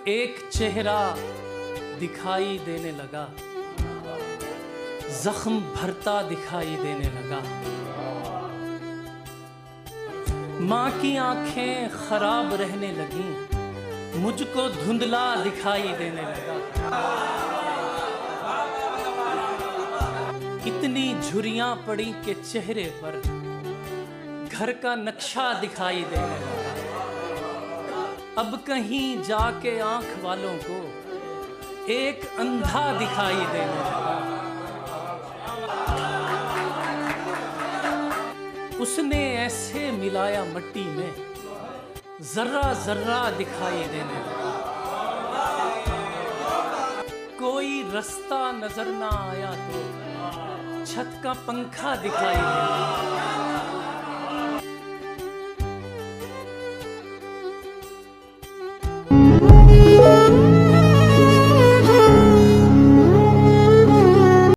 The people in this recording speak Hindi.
एक चेहरा दिखाई देने लगा, जख्म भरता दिखाई देने लगा। माँ की आंखें खराब रहने लगी, मुझको धुंधला दिखाई देने लगा। इतनी झुर्रियां पड़ी कि चेहरे पर घर का नक्शा दिखाई देने लगा। अब कहीं जाके आंख वालों को एक अंधा दिखाई देने लगा। उसने ऐसे मिलाया मट्टी में, जर्रा जर्रा दिखाई देने लगा। कोई रास्ता नजर ना आया तो छत का पंखा दिखाई देने लगा।